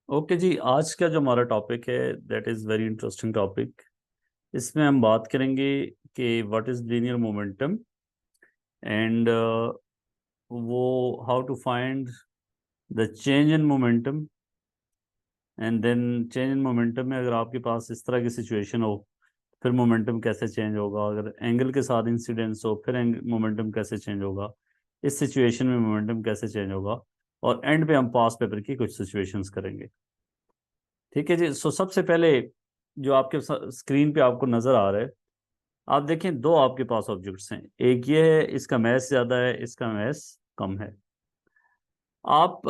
Okay जी, आज का जो हमारा टॉपिक है that is very interesting topic. इसमें हम बात करेंगे कि what is linear momentum and वो how to find the change in momentum and then change in momentum में अगर आपके पास इस तरह की सिचुएशन हो फिर मोमेंटम कैसे चेंज होगा, अगर एंगल के साथ इंसिडेंस हो फिर मोमेंटम कैसे चेंज होगा, इस सिचुएशन में मोमेंटम कैसे चेंज होगा, और एंड पे हम पास पेपर की कुछ सिचुएशंस करेंगे। ठीक है जी। सो सबसे पहले जो आपके स्क्रीन पे आपको नजर आ रहा है, आप देखें दो आपके पास ऑब्जेक्ट्स हैं। एक ये है, इसका मैस ज्यादा है, इसका मैस कम है। आप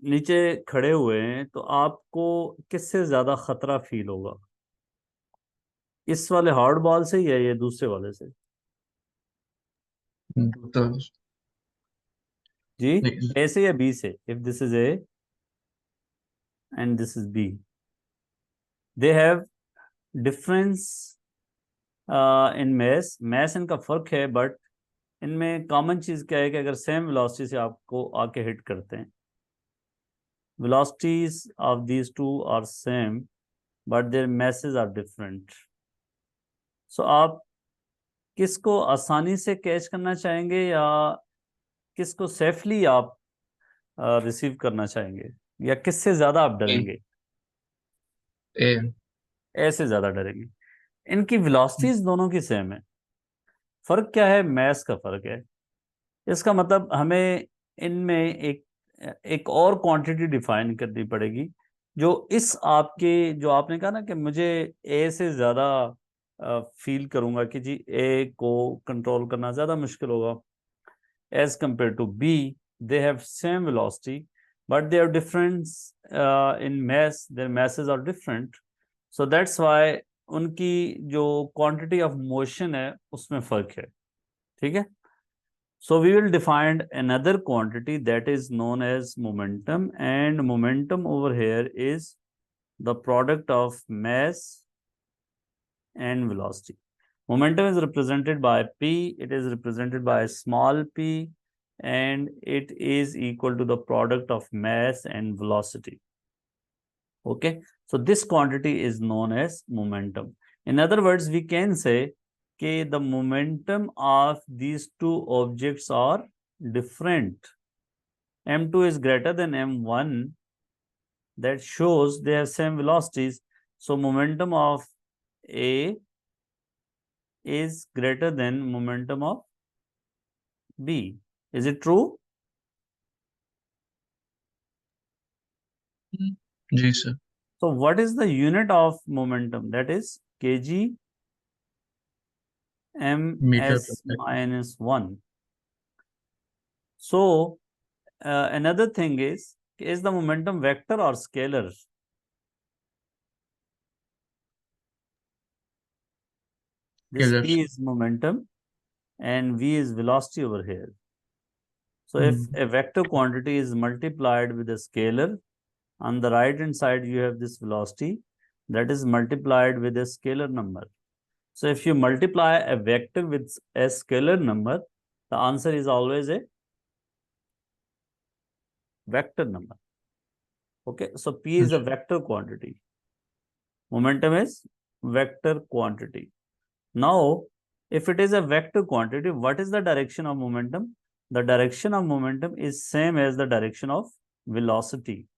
नीचे खड़े हुए हैं तो आपको किससे ज्यादा खतरा फील होगा, इस वाले हार्ड बॉल से या ये दूसरे वाले से? तो जी, नहीं, ए से या बी से? If this is A and this is B, they have difference in mass. Mass इनका फर्क है, बट इनमें कॉमन चीज क्या है कि अगर सेम वेलोसिटी से आपको आके हिट करते हैं, velocities of these two are same but their masses are different. So आप किसको आसानी से कैच करना चाहेंगे या किसको सेफली आप रिसीव करना चाहेंगे, या किससे ज्यादा आप ए डरेंगे? ए ऐसे ज्यादा डरेंगे। इनकी velocities दोनों की सेम है। फर्क क्या है? मैस का फर्क है। इसका मतलब हमें इनमें एक एक और क्वांटिटी डिफाइन करनी पड़ेगी जो इस आपके, जो आपने कहा ना कि मुझे ए से ज़्यादा फील करूंगा कि जी ए को कंट्रोल करना ज़्यादा मुश्किल होगा as compare to B. They have same velocity but they have difference in mass, their masses are different. So that's why उनकी जो क्वांटिटी ऑफ मोशन है उसमें फ़र्क है। ठीक है। So we will define another quantity that is known as momentum, and momentum over here is the product of mass and velocity. Momentum is represented by P, it is represented by small p, and it is equal to the product of mass and velocity. Okay, so this quantity is known as momentum. In other words, we can say that the momentum of these two objects are different. M2 is greater than M1, that shows they have same velocities. So momentum of A is greater than momentum of B. Is it true? जी sir. So what is the unit of momentum? That is kg metre per ms minus 1. So another thing is the momentum vector or scalar? This scalar P से। is momentum and V is velocity over here. So if a vector quantity is multiplied with a scalar, on the right hand side you have this velocity that is multiplied with a scalar number. So if you multiply a vector with a scalar number, the answer is always a vector number. Okay, so P is a vector quantity. Momentum is vector quantity. Now, if it is a vector quantity, what is the direction of momentum? The direction of momentum is same as the direction of velocity.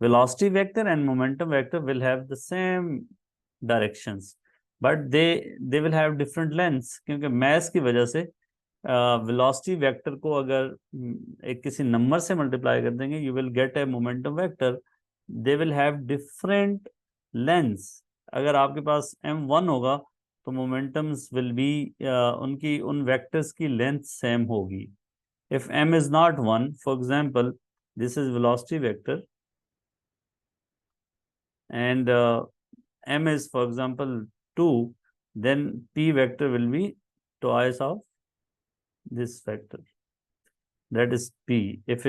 Velocity vector and momentum vector will have the same directions, but they will have different lengths, क्योंकि mass की वजह से velocity vector को अगर एक किसी number से multiply कर देंगे, you will get a momentum vector. They will have different lengths. अगर आपके पास m1 होगा तो momentums will be उनकी उन vectors की length same होगी. If m is not 1, for example, this is velocity vector and m is for example 2, then p vector will be twice of this vector, that is p, if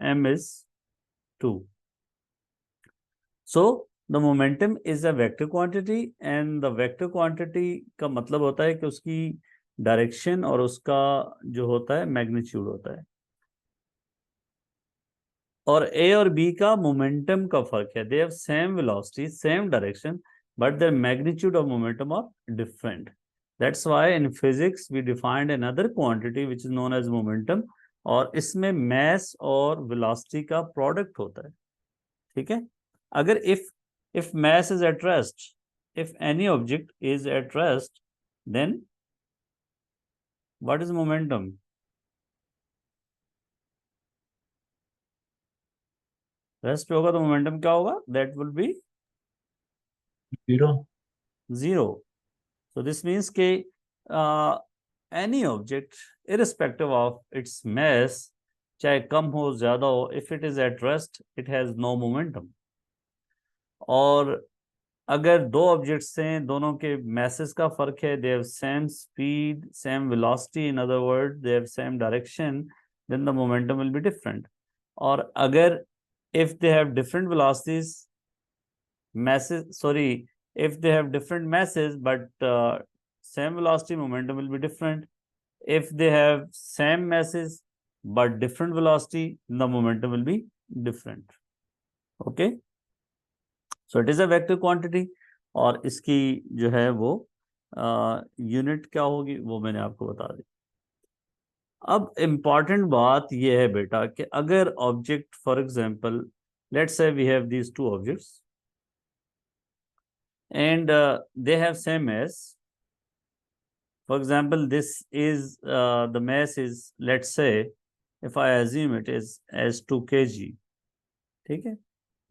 m is 2. So the momentum is a vector quantity, and the vector quantity का मतलब होता है कि उसकी direction और उसका जो होता है मैग्नीट्यूड होता है। और ए और बी का मोमेंटम का फर्क है. दे have same velocity, same direction, but their magnitude of momentum are different. That's why in physics we defined another quantity which is known as momentum, और इसमें mass और velocity का product होता है. ठीक है. अगर if mass is at rest, if any object is at rest, then what is momentum? Rest पे होगा तो मोमेंटम क्या होगा? That will be 0. 0. So this means कि any object irrespective of its mass, चाहे कम हो ज्यादा हो, if it is at rest it has no momentum. और अगर दो ऑब्जेक्ट्स हैं, दोनों के masses का फर्क है, they have same speed, same velocity, in other words they have same direction, then the momentum will be different. और अगर if they have different velocities, masses, sorry, if they have different masses but same velocity, momentum will be different. If they have same masses but different velocity, the momentum will be different. Okay, so it is a vector quantity. और इसकी जो है वो unit क्या होगी वो मैंने आपको बता दी. अब इम्पॉर्टेंट बात यह है बेटा कि अगर object, for example let's say we have these two objects and they have same mass. For example, this is the mass is, let's say if I assume it is as 2 kg. ठीक है,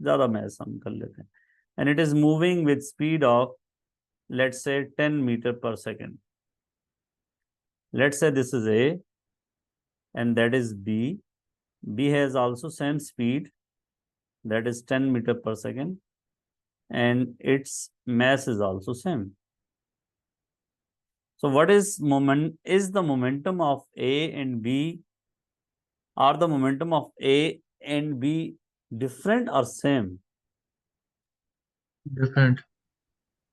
ज़्यादा mass हम कर लेते हैं, and it is moving with speed of let's say 10 meter per second. Let's say this is A and that is B. B has also same speed, that is 10 meter per second, and its mass is also same. So what is the momentum of A and B? Are the momentum of A and B different or same? Different.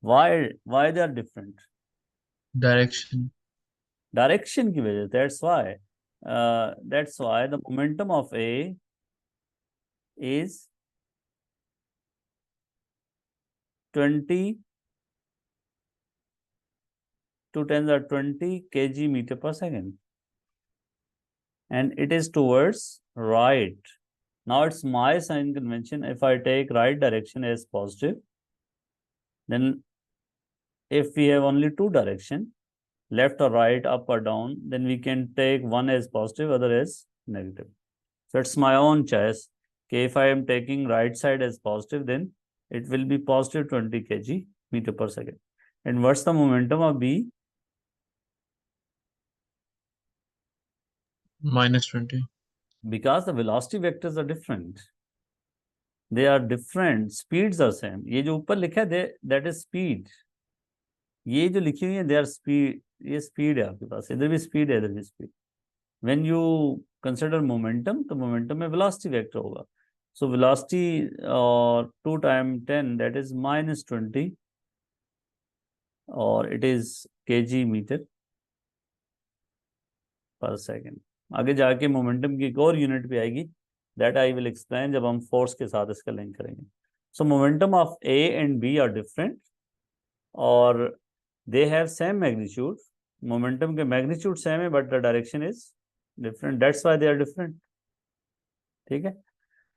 Why they are different? Direction. Direction की वजह. That's why the momentum of A is 20 to 10 or 20 kg meter per second, and it is towards right. Now it's my sign convention. If I take right direction as positive, then if we have only two direction, left or right, up or down, then we can take one as positive, other as negative. So it's my own choice. Okay, if I am taking right side as positive, then it will be positive 20 kg meter per second. And what's the momentum of B? -20. Because the velocity vectors are different. They are different. Speeds are same. ये जो ऊपर लिखा है that is speed. ये जो लिखी हुई है they are speed. ये speed है आपके पास. इधर भी speed है, इधर भी speed. When you consider momentum, तो momentum में velocity vector होगा. So velocity 2 times 10, that is -20, और it is kg meter per second. आगे जाके मोमेंटम की एक और यूनिट भी आएगी, दैट आई विल एक्सप्लेन जब हम फोर्स के साथ इसका लिंक करेंगे. So momentum of A and B are different और they have same magnitude. Momentum के मैग्नीट्यूड सेम है but the direction is different. That's why they are different. ठीक है.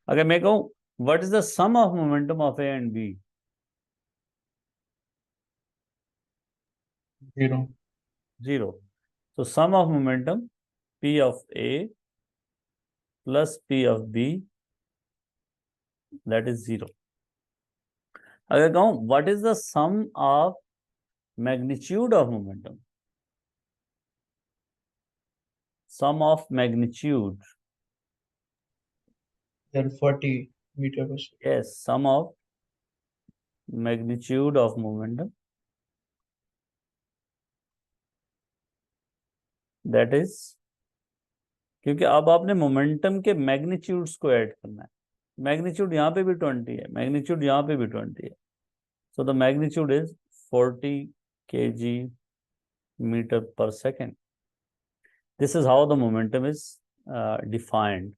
अगर मैं कहूँ what is the sum of momentum of A and B? 0. 0. So sum of momentum P of A plus P of B, that is 0. अगर कहूँ what is the sum of magnitude of momentum? Sum of magnitude. Then 40 meter per second. Yes, sum of magnitude of momentum, that is, क्योंकि अब आपने momentum के magnitudes को add करना है. Magnitude यहाँ पे भी 20 है, मैग्नीट्यूड यहाँ पे भी 20 है. So the magnitude is 40 kg meter per second. This is how the momentum is defined.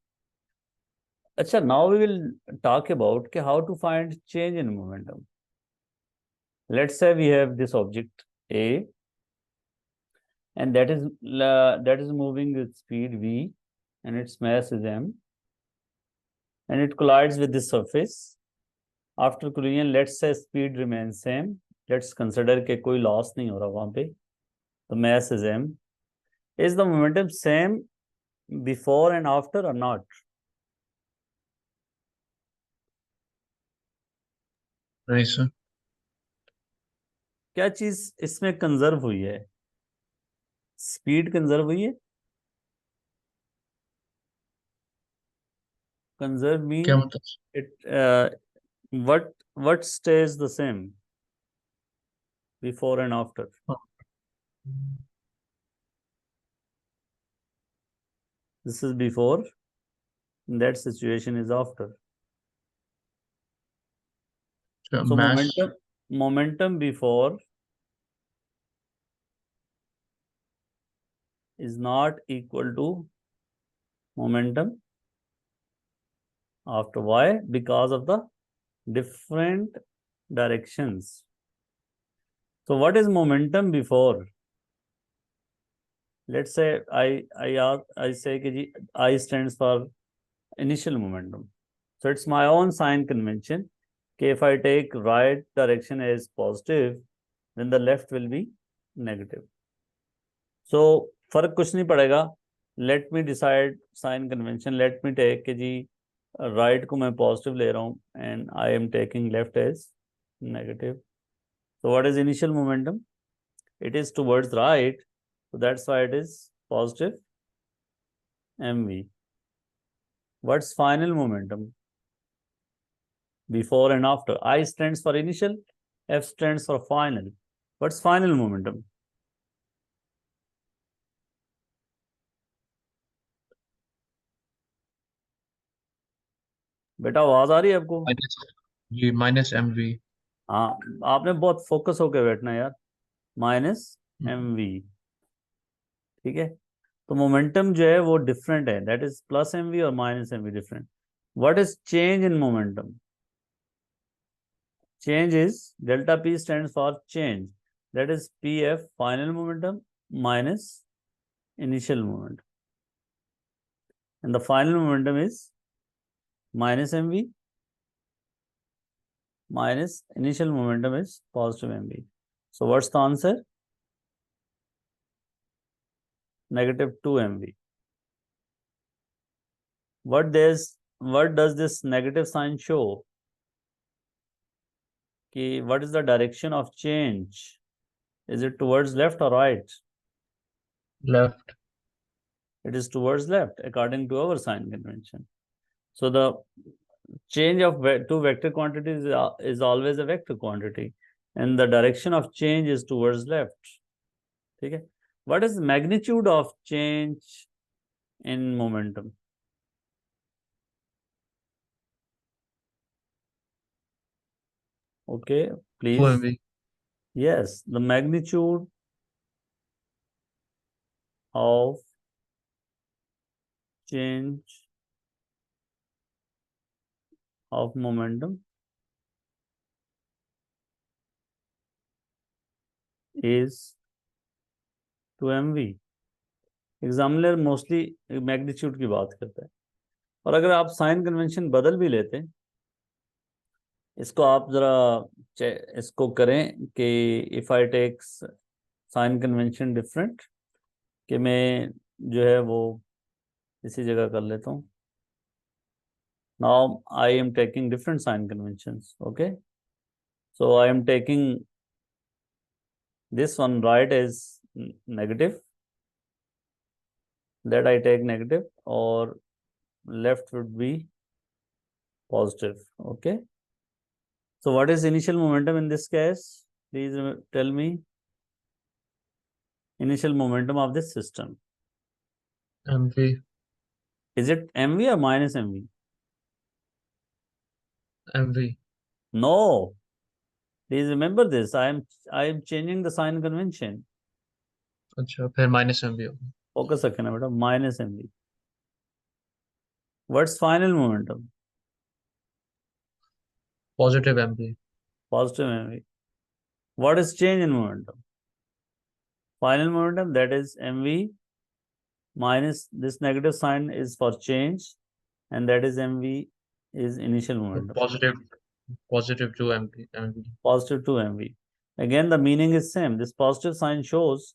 अच्छा, now we will talk about how to find change in momentum. Let's say we have this object A, and that is moving with speed v, and its mass is m, and it collides with this surface. After collision, let's say speed remains same. Let's consider कि कोई loss नहीं हो रहा वहां पे. The mass is m. Is the momentum same before and after or not? नहीं sir. क्या चीज इसमें कंजर्व हुई है? स्पीड कंजर्व हुई है. कंजर्व क्या मीन मतलब? it what stays the same before and after? This is before, that situation is after. So mass. momentum before is not equal to momentum after. Why? Because of the different directions. So what is momentum before? Let's say I say कि जी I stands for initial momentum. So it's my own sign convention कि if I take right direction as positive, then the left will be negative. So फर्क कुछ नहीं पड़ेगा. Let me decide sign convention. Let me take कि जी right को मैं positive ले रहा हूँ and I am taking left as negative. So what is initial momentum? It is towards right. So that's why it is positive mv. What's final momentum? Before and after. I stands for initial, F stands for final. What's final momentum? बेटा आवाज आ रही है आपको? जी minus M V. हाँ, आपने बहुत focus होकर बैठना यार. Minus M we. ठीक है. तो मोमेंटम जो है वो डिफरेंट है. That is plus M V और minus M V different. What is change in momentum? Change is delta P stands for change. That is PF final momentum minus initial momentum. And the final momentum is minus mv minus initial momentum is positive mv. So what's the answer? Negative 2 mv. What does this negative sign show? What is the direction of change? Is it towards left or right? Left. It is towards left according to our sign convention. So the change of two vector quantities is always a vector quantity, and the direction of change is towards left. Okay. What is the magnitude of change in momentum? Okay, 2 please. MV. Yes, the magnitude of change of momentum is 2 mv. Examiner mostly magnitude की बात करता है, और अगर आप sign convention बदल भी लेते हैं, इसको आप जरा इसको करें कि if I take sign convention different, कि मैं जो है वो इसी जगह कर लेता हूँ. Now I am taking different sign conventions. Okay, so I am taking this one right as negative, that I take negative, or left would be positive. Okay, so what is initial momentum in this case? Please tell me initial momentum of this system. MV. Is it mv or minus mv? MV. No, please remember this. I am changing the sign convention. अच्छा फिर minus M we होगा. Focus रखना बेटा. Minus mv. What's final momentum? Positive MV. Positive mv. What is change in momentum? Final momentum, that is mv minus this negative sign is for change, and that is mv is initial So momentum. positive 2 MV. Positive 2 mv. Again, the meaning is same. This positive sign shows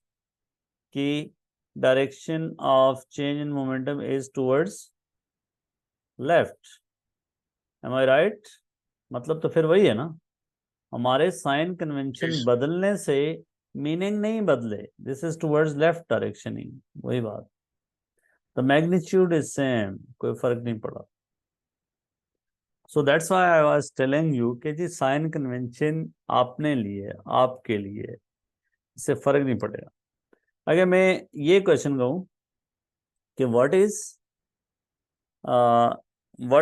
कि direction of change in momentum is towards left. Am I right? मतलब तो फिर वही है ना, हमारे sign convention Yes. बदलने से मीनिंग नहीं बदले. This is towards left direction ही, वही बात. द मैग्नीट्यूड इज सेम, कोई फर्क नहीं पड़ा. सो that's why I was telling you कि जी साइन कन्वेंशन आपने लिए, आपके लिए, इससे फर्क नहीं पड़ेगा. अगर मैं ये क्वेश्चन कहूँ कि what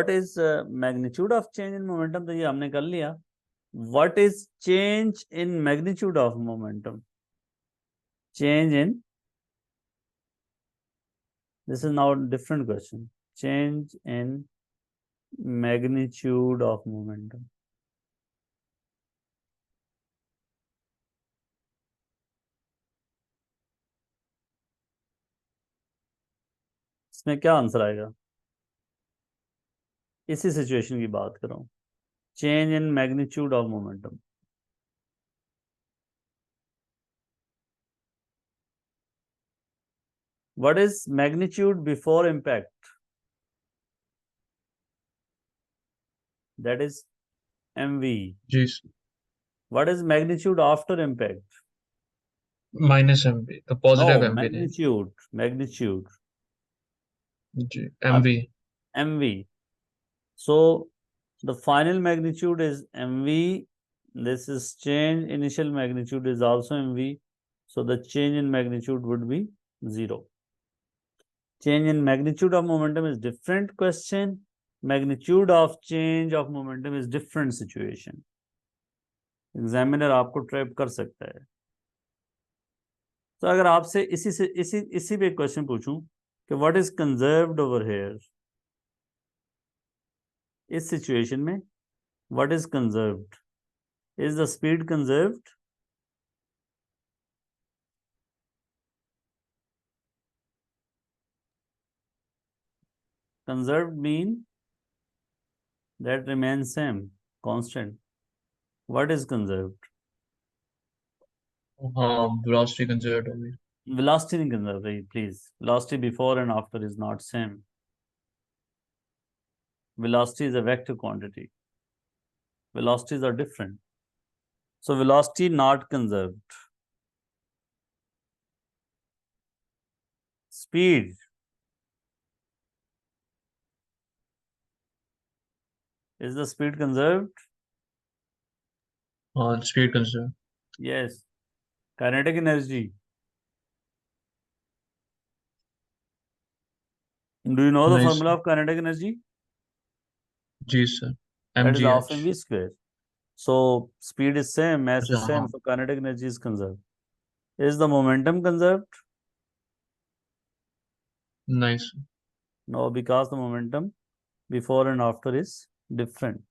is magnitude of change in momentum, तो ये हमने कर लिया. What is change in magnitude of momentum? Change in, this is now a different question. Change in magnitude of momentum. इसमें क्या आंसर आएगा? इसी सिचुएशन की बात कर रहा हूँ. Change in magnitude of momentum. What is magnitude before impact? That is mv. Yes. What is magnitude after impact? Minus MV. The positive No, MV name. magnitude. G. Ab MV. mv. So the final magnitude is mv. This is change. Initial magnitude is also mv. So the change in magnitude would be 0. Change in magnitude of momentum is different question. Magnitude of change of momentum is different situation. Examiner आपको trap कर सकता है. तो अगर आपसे इसी पे question पूछूं कि what is conserved over here, इस सिचुएशन में what is conserved? Is the speed conserved? Conserved mean that remains same, constant. What is conserved? Velocity conserved only. Velocity नहीं conserved रही, please. Velocity before and after is not same. Velocity is a vector quantity. Velocities are different. So velocity not conserved. Speed. Is the speed conserved? Speed conserved. Yes. Kinetic energy. Do you know the Nice. formula of kinetic energy? G sir. That is half MGH. mv square. So speed is same, mass is same, हाँ. so kinetic energy is conserved. Is the momentum conserved? Nice. No, because the momentum before and after is different.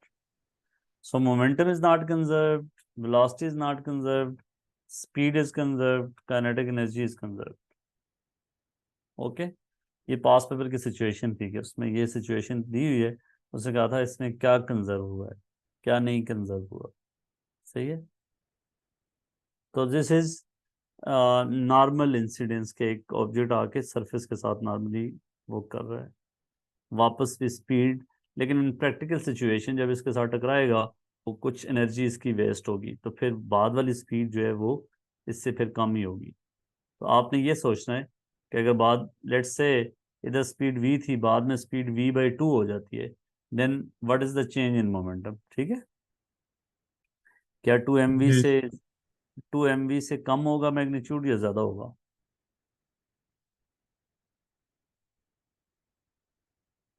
So momentum is not conserved, velocity is not conserved, speed is conserved, kinetic energy is conserved. Okay. ये पास paper की situation थी कि उसमें ये situation दी हुई है, उसने कहा था इसमें क्या कंजर्व हुआ है, क्या नहीं कंजर्व हुआ. सही है. तो दिस इज नॉर्मल इंसिडेंस के एक ऑब्जेक्ट आके सरफेस के साथ नॉर्मली वो कर रहा है, वापस भी स्पीड, लेकिन इन प्रैक्टिकल सिचुएशन जब इसके साथ टकराएगा वो कुछ एनर्जी इसकी वेस्ट होगी, तो फिर बाद वाली स्पीड जो है वो इससे फिर कम ही होगी. तो आपने ये सोचना है कि अगर बाद लेट्स से इधर स्पीड v थी, बाद में स्पीड v/2 हो जाती है, then what is the change in momentum. ठीक है. क्या 2 mv जी. से 2 mv से कम होगा मैग्नीट्यूड या ज्यादा होगा?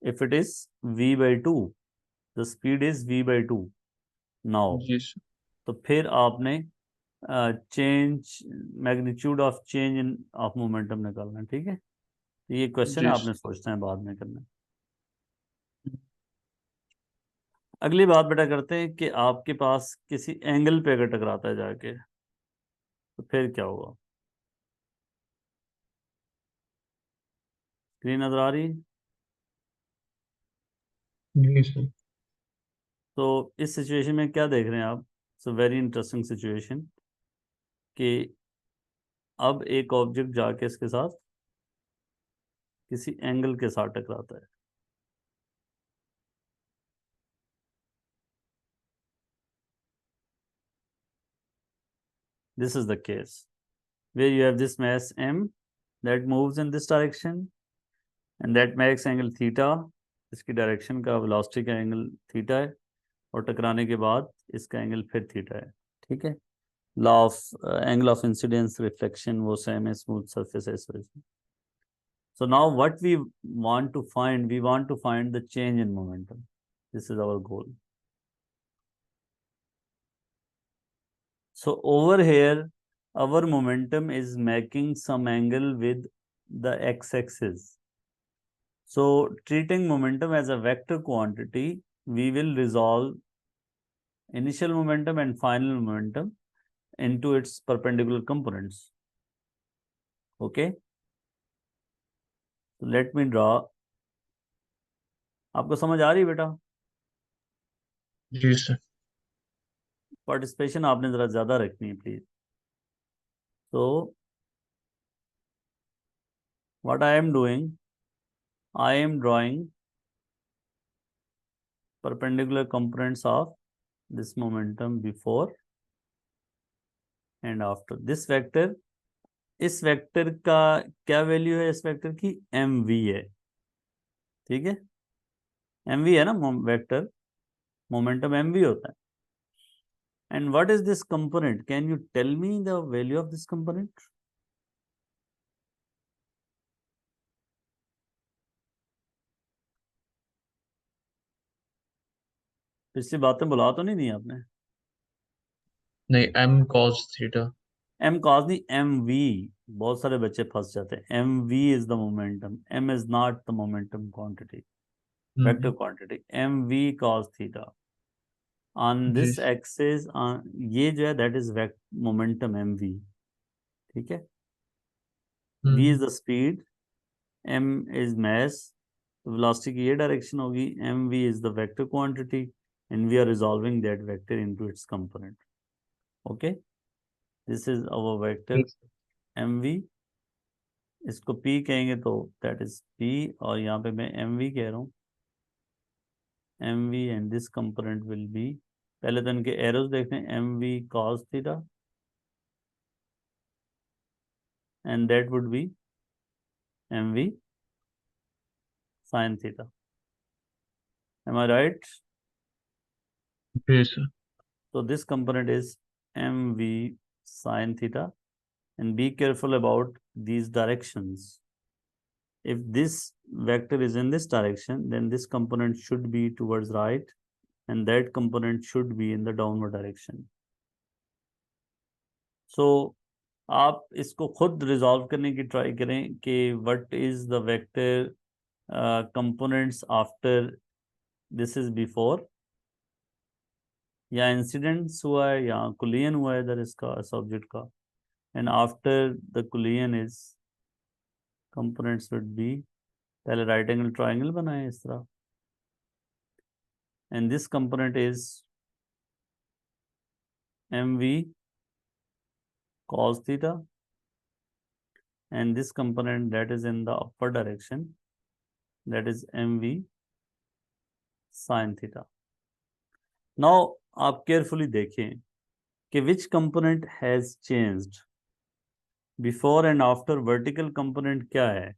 If it is v/2, the speed is v/2 now, जी sir. तो फिर आपने change, magnitude of change in of momentum निकालना है. ठीक है. ये क्वेश्चन है, जी आपने sir. सोचना है, बाद में करना है. अगली बात बेटा करते हैं कि आपके पास किसी एंगल पे अगर टकराता है जाके तो फिर क्या होगा। स्क्रीन नजर आ रही। जी सर। तो इस सिचुएशन में क्या देख रहे हैं आप। इट्स वेरी इंटरेस्टिंग सिचुएशन कि अब एक ऑब्जेक्ट जाके इसके साथ किसी एंगल के साथ टकराता है। This is the case where you have this mass m that moves in this direction and that makes angle theta। इसकी डायरेक्शन का वेलोसिटी का एंगल थीटा है और टकराने के बाद इसका एंगल फिर थीटा है। ठीक है। Law of angle of incidence reflection वो सेम है स्मूथ सरफेस है इस वजह से। So now what we want to find, we want to find the change in momentum. This is our goal. So over here, our momentum is making some angle with the x-axis. So treating momentum as a vector quantity, we will resolve initial momentum and final momentum into its perpendicular components. Okay. So let me draw. आपको समझ आ रही है बेटा। जी sir. Participation आपने जरा ज्यादा रखनी है प्लीज। तो what I am doing, I am drawing perpendicular components of this momentum before and after this vector। इस वेक्टर का क्या वैल्यू है, इस वेक्टर की mv है। ठीक है, mv है ना वेक्टर, मोमेंटम mv होता है। And what is this component, can you tell me the value of this component. पिछली बातें बुला तो नहीं दी आपने। नहीं, m cos theta. M cos नहीं, एम वी। बहुत सारे बच्चे फंस जाते हैं। M v is the momentum, m is not the momentum quantity, vector quantity. M v cos theta on जी। दिस एक्सिस, ये जो है that is momentum m we. ठीक है। V is the speed, m is mass, velocity की ये direction होगी। M v is the vector quantity and we are resolving that vector into its component. Okay, this is our vector m v. इसको P कहेंगे तो that is P, और यहाँ पे मैं mv कह रहा हूँ। mv and this component will be, पहले तो इनके एरोज देखते हैं, mv cos theta and that would be mv sin theta. M I right. जी sir. So this component is mv sin theta, and be careful about these directions. If this vector is in this direction, then this component should be towards right and that component should be in the downward direction. So आप इसको खुद resolve करने की try करें कि what is the vector components after this is before, या incidents हुआ है या कुलियन हुआ है इधर इसका सब्जेक्ट का, and after the collision is components would be, पहले राइट एंगल ट्राइंगल बनाए इस तरह, and this component is m v cos theta and this component that is in the upward direction, that is mv sin theta। now आप carefully देखें कि which component has changed, before and after vertical component क्या है,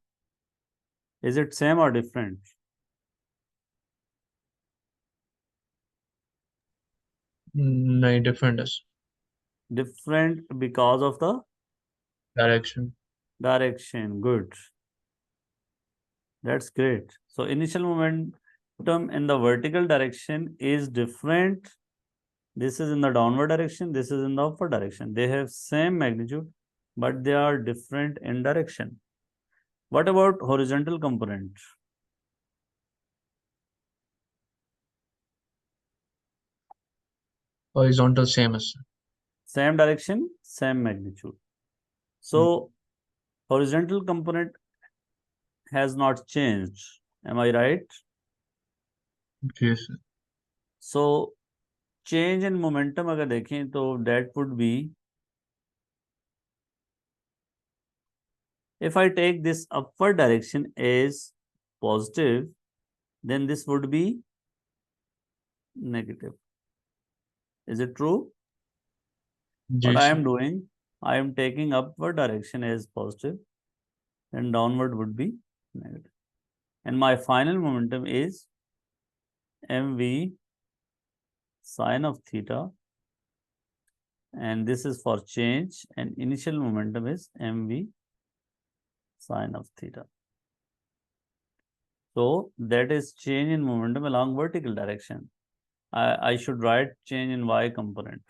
is it same or different। नहीं, different है। different because of the direction. direction। good, that's great। so initial momentum in the vertical direction is different, this is in the downward direction, this is in the upward direction, they have same magnitude but they are different in direction। what about horizontal component, Horizontal same as sir. Same direction, same magnitude. So horizontal component has not changed. Am I right? Yes sir. So change in momentum अगर देखें तो that would be, if I take this upward direction as positive, then this would be negative. Is it true? What Yes I sir. am doing, I am taking upward direction as positive, then downward would be negative. And my final momentum is mv sine of theta, and this is for change, and initial momentum is mv sine of theta. So that is change in momentum along vertical direction. I should write change in y component.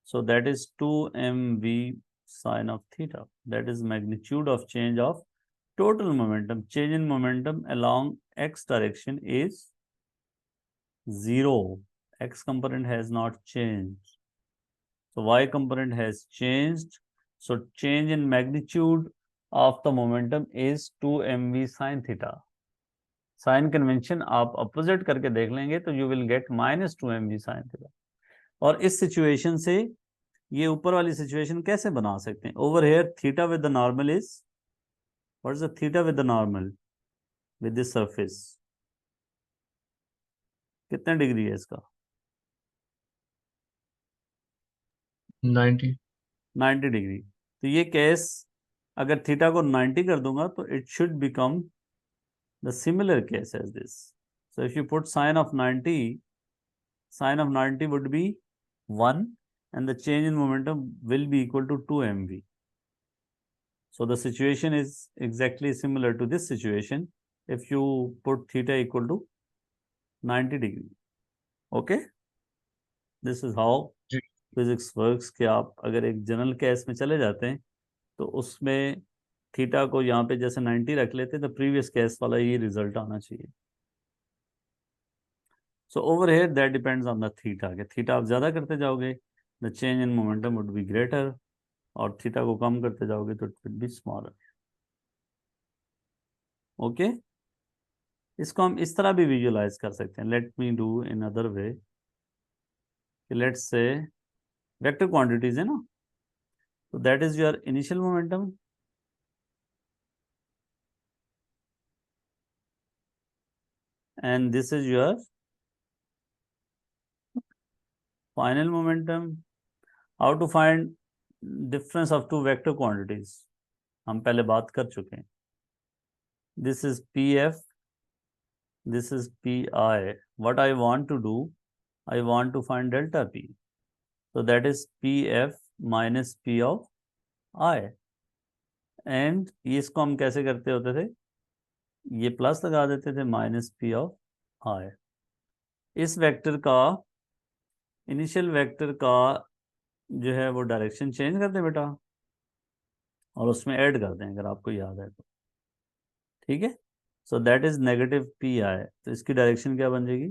So that is 2mv sine of theta. That is magnitude of change of total momentum. Change in momentum along x direction is 0. X component has not changed. So y component has changed. So change in magnitude of the momentum is 2mv sine theta. Sign convention आप opposite करके देख लेंगे तो you will get -2mv sin theta. और इस situation से ये ऊपर वाली सिचुएशन कैसे बना सकते हैं? Over here theta with the normal is, what is the theta with the normal with this surface? कितने डिग्री है इसका? 90. 90 डिग्री. तो ये केस अगर थीटा को 90 कर दूंगा तो it should become the similar case as this. So if you put sine of 90, sine of 90 would be 1 and the change in momentum will be equal to 2mv. So the situation is exactly similar to this situation if you put theta equal to 90 degree. Okay, this is how जी. physics works. कि आप अगर एक general case में चले जाते हैं तो उसमें थीटा को यहाँ पे जैसे 90 रख लेते हैं तो प्रीवियस केस वाला ये रिजल्ट आना चाहिए. So over here that depends on the theta. कि थीटा आप ज्यादा करते जाओगे the change in momentum would be greater, और थीटा को कम करते जाओगे तो it will be smaller. Okay, इसको हम इस तरह भी विजुअलाइज कर सकते हैं. Let me do in other way. Let's say vector quantities है ना, तो that is your initial momentum, and this is your final momentum. How to find difference of two vector quantities हम पहले बात कर चुके हैं. This is p f, this is pi. What I want to do, I want to find delta p. So that is pf minus p of I. And इसको हम कैसे करते होते थे? ये प्लस लगा देते थे माइनस पी ऑफ I. इस वेक्टर का, इनिशियल वेक्टर का जो है वो डायरेक्शन चेंज कर दें बेटा, और उसमें ऐड कर दें अगर आपको याद है तो. ठीक है. सो that is negative P I. तो इसकी डायरेक्शन क्या बन जाएगी?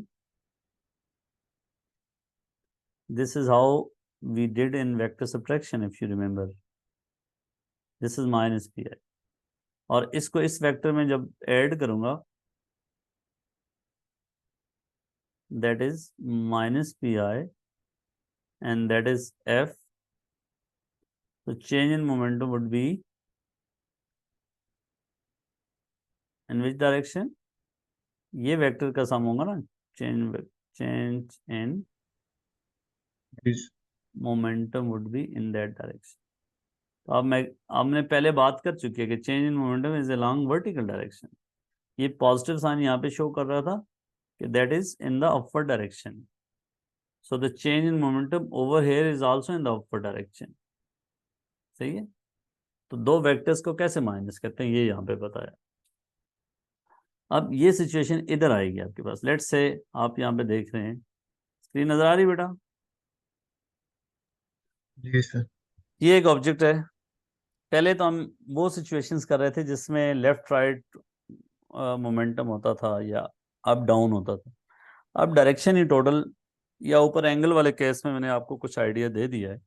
This is how we did in vector subtraction, if you remember. This is minus pi. और इसको इस वेक्टर में जब ऐड करूंगा, that is minus pi, and that is f. So change in momentum would be in which direction? ये vector का सम होगा ना, change in Please. momentum would be in that direction. तो अब हमने पहले बात कर चुकी है कि change in momentum is along vertical direction. ये पॉजिटिव साइन यहाँ पे शो कर रहा था कि that is in the upward direction. So the change in momentum over here is also in the upward direction. सही है. तो दो वेक्टर्स को कैसे माइनस करते हैं ये यहाँ पे बताया. अब ये सिचुएशन इधर आएगी आपके पास. लेट्स से आप यहाँ पे देख रहे हैं, स्क्रीन नजर आ रही बेटा? जी सर. ये एक ऑब्जेक्ट है. पहले तो हम वो सिचुएशंस कर रहे थे जिसमें लेफ्ट राइट मोमेंटम होता था या अप डाउन होता था. अब डायरेक्शन ही टोटल या ऊपर एंगल वाले केस में मैंने आपको कुछ आइडिया दे दिया है।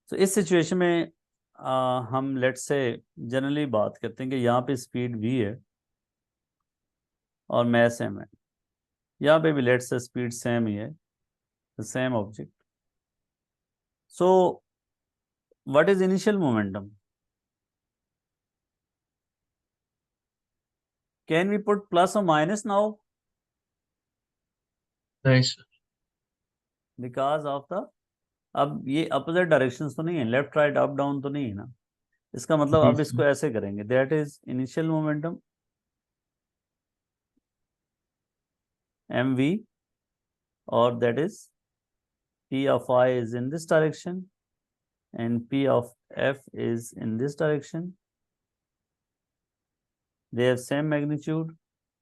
तो इस सिचुएशन में हम लेट्स से जनरली बात करते हैं कि यहाँ पे स्पीड v है और मैस m है। यहाँ पे भी लेट्स से स्पीड सेम ही है, same object. So what is initial momentum? Can we put plus और माइनस नाउ नहीं सर। बिकॉज ऑफ द, अब ये अपोजिट डायरेक्शंस तो नहीं है, लेफ्ट राइट अप डाउन तो नहीं है ना। इसका मतलब जी अब इसको सर। ऐसे करेंगे, that is initial momentum mv, और that is p of I is in this direction and p of f is in this direction. They have same magnitude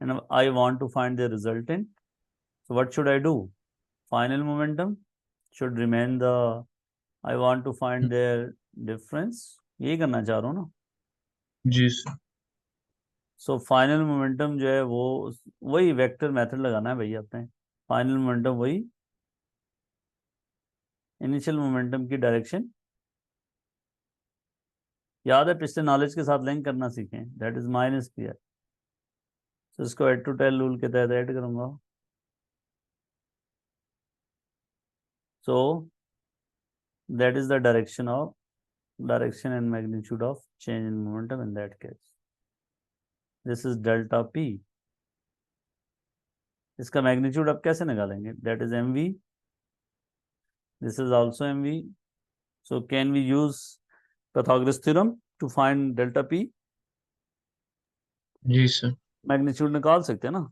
and I want to find the resultant. So what should I do? Final momentum should remain the, I want to find their difference. यही करना चाह रहा हूँ ना। जी sir. So final momentum जो है वो वही वेक्टर मेथड लगाना है भैया अपने। फाइनल मोमेंटम वही इनिशियल मोमेंटम की डायरेक्शन, याद है पिछले नॉलेज के साथ लिंक करना सीखें, दैट इज माइनस पी। तो इसको एड टू टेल रूल के तहत ऐड करूंगा। So that is the direction and magnitude of change in momentum in that case. This is delta p. इसका मैग्नीट्यूड अब कैसे निकालेंगे? That is m v, this is also m v. So can we use Pythagoras theorem to find delta p? जी sir. Magnitude निकाल सकते हैं ना,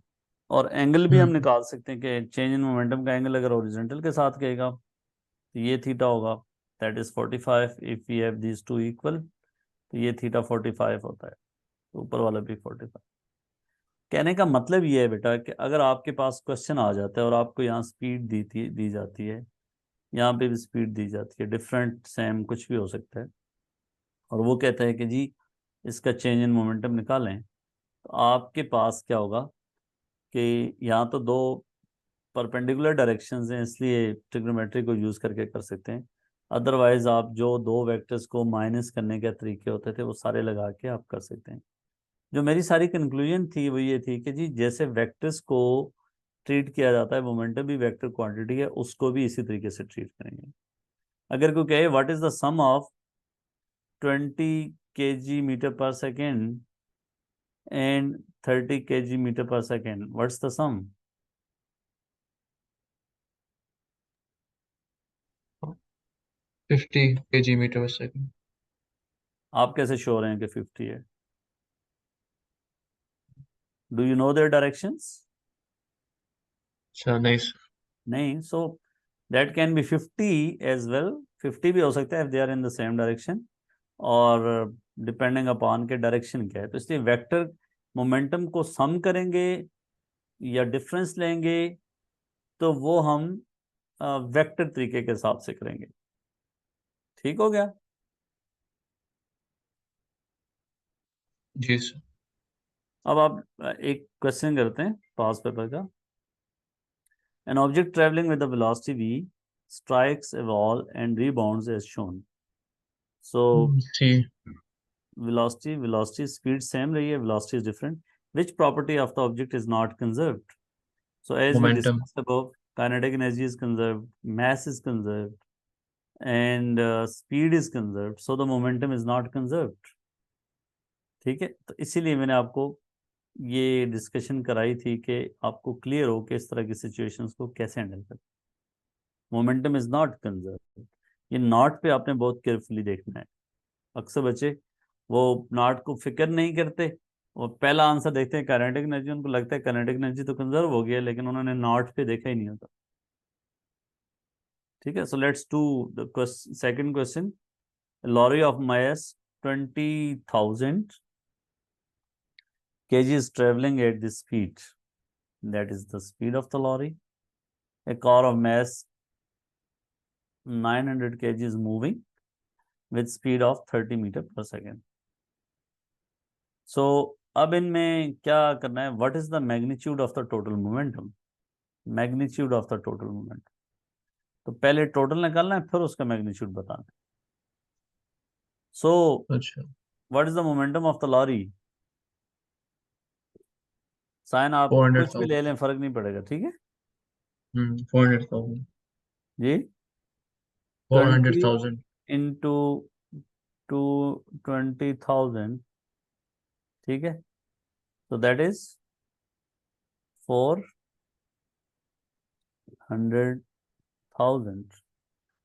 और एंगल भी हम निकाल सकते हैं कि चेंज इन मोमेंटम का एंगल अगर ओरिजेंटल के साथ कहेगा तो ये थीटा होगा, that is 45 if we have these two equal, तो ये थीटा 45 होता है, तो ऊपर वाला भी 45। कहने का मतलब ये है बेटा कि अगर आपके पास क्वेश्चन आ जाता है और आपको यहाँ स्पीड दी जाती है, यहाँ पे भी स्पीड दी जाती है, डिफरेंट सेम कुछ भी हो सकता है, और वो कहता है कि जी इसका चेंज इन मोमेंटम निकालें, तो आपके पास क्या होगा कि यहाँ तो दो परपेंडिकुलर डायरेक्शंस हैं, इसलिए ट्रिग्नोमेट्री को यूज़ करके कर सकते हैं। अदरवाइज आप जो दो वेक्टर्स को माइनस करने के तरीके होते थे वो सारे लगा के आप कर सकते हैं। जो मेरी सारी कंक्लूजन थी वो ये थी कि जी जैसे वेक्टर्स को ट्रीट किया जाता है, मोमेंटम भी वेक्टर क्वांटिटी है, उसको भी इसी तरीके से ट्रीट करेंगे। अगर कोई कहे what is the sum of 20 kg metre per second and 30 kg metre per second, what's the sum? 50 kg metre per second. आप कैसे श्योर हैं कि 50 है? Do you know their directions? अच्छा नहीं सर। नहीं। So that can be 50 as well, 50 भी हो सकता है if they are in the same direction, और डिपेंडिंग अपॉन के डायरेक्शन क्या है। तो इसलिए वेक्टर मोमेंटम को सम करेंगे या डिफरेंस लेंगे तो वो हम वेक्टर तरीके के हिसाब से करेंगे। ठीक हो गया? जी सर। अब आप एक क्वेश्चन करते हैं पास पेपर का। An object traveling with a velocity v strikes a wall and rebounds as shown. So जी। velocity speed same रही है, velocity is different. Which property of the object is not conserved? So as we momentum. discussed above, kinetic energy is conserved, mass is conserved, and speed is conserved. So the momentum is not conserved. ठीक है, तो इसीलिए मैंने आपको ये discussion कराई थी कि आपको क्लियर हो कि इस तरह की सिचुएशंस को कैसे हैंडल करें। मोमेंटम इज नॉट कंजर्व, ये नॉट पे आपने बहुत केयरफुली देखना है। अक्सर बच्चे वो नॉट को फिक्र नहीं करते, वो पहला आंसर देखते हैं काइनेटिक एनर्जी, उनको लगता है काइनेटिक एनर्जी तो कंजर्व हो गया, लेकिन उन्होंने नॉट पे देखा ही नहीं होता। ठीक है, so let's do the second question. Lorry of mass 20,000 kg is traveling at this speed, that is the speed of the lorry. A car of mass 900 kg is moving with speed of 30 meter per second. So अब इनमें क्या करना है? What is the magnitude of the total momentum? Magnitude of the total momentum तो पहले total निकालना है, फिर उसका मैग्नीट्यूड बताना है। सो अच्छा, what is the momentum of the lorry? साइन आप फोर हंड्रेड कुछ भी ले थाउजेंड लें, फर्क नहीं पड़ेगा, ठीक है 400,000, जी। फोर हंड्रेड 20 थाउजेंड इंटू 20,000, ठीक है, तो that is 400,000.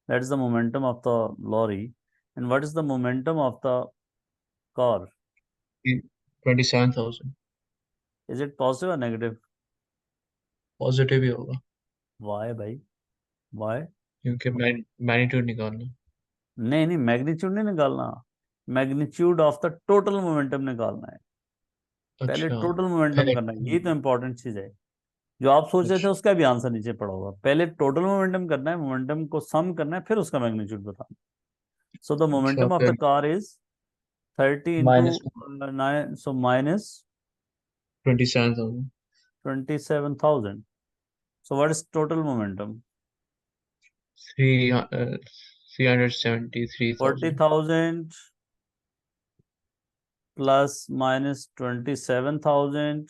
That is the momentum of the lorry. And what is the momentum of the car? 27,000। Is it positive or negative? Positive ही होगा, Why भाई? Why? क्योंकि मैग्नीट्यूड निकालना। नहीं नहीं, मैग्नीट्यूड नहीं निकालना, magnitude of the total momentum निकालना है। पहले अच्छा, टोटल मोमेंटम पहले करना है, ये तो इंपॉर्टेंट चीज है। जो आप सोच रहे थे अच्छा उसका भी आंसर नीचे पड़ा होगा। पहले टोटल मोमेंटम करना है, मोमेंटम को सम करना है, फिर उसका मैग्नीट्यूड बताना। सो द अच्छा, मोमेंटम ऑफ द फिर car is 30 into minus 9, so minus 27,000, 27,000. So what is total momentum? 373,000। 40,000 plus minus 27,000.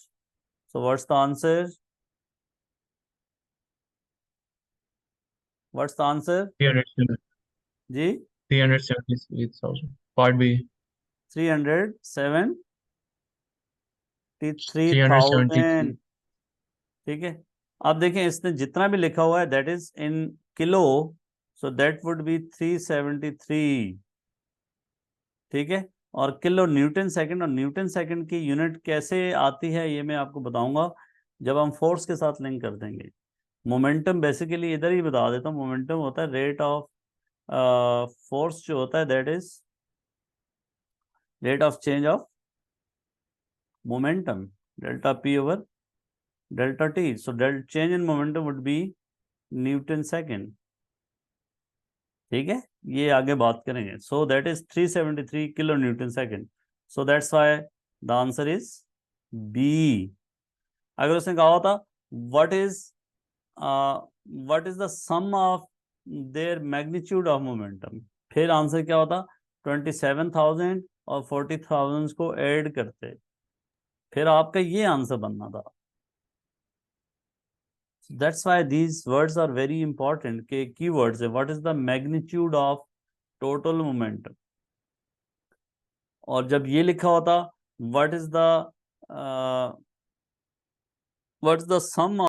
So what's the answer? What's the answer? 300 जी, 373,000, पार्ट बी 373। 373,000, ठीक है। अब देखें, इसने जितना भी लिखा हुआ है that is in kilo, so that would B 373, ठीक है। और किलो न्यूटन सेकंड, और न्यूटन सेकंड की यूनिट कैसे आती है ये मैं आपको बताऊंगा जब हम फोर्स के साथ लिंक कर देंगे। मोमेंटम बेसिकली इधर ही बता देता हूँ, मोमेंटम होता है रेट ऑफ फोर्स जो होता है that is rate of change of momentum, delta P over delta T. So change in momentum would be newton second, ठीक है। ये आगे बात करेंगे। So that is 373 kilo newton second. So that's why the answer is B. अगर उसने कहा होता what is the sum of their magnitude of momentum, फिर आंसर क्या होता? 27,000 और 40,000 को ऐड करते, फिर आपका ये आंसर बनना था। That's why these words are very important, के की वर्ड्स है। What is the magnitude of total momentum, और जब ये लिखा होता व्हाट इज द सम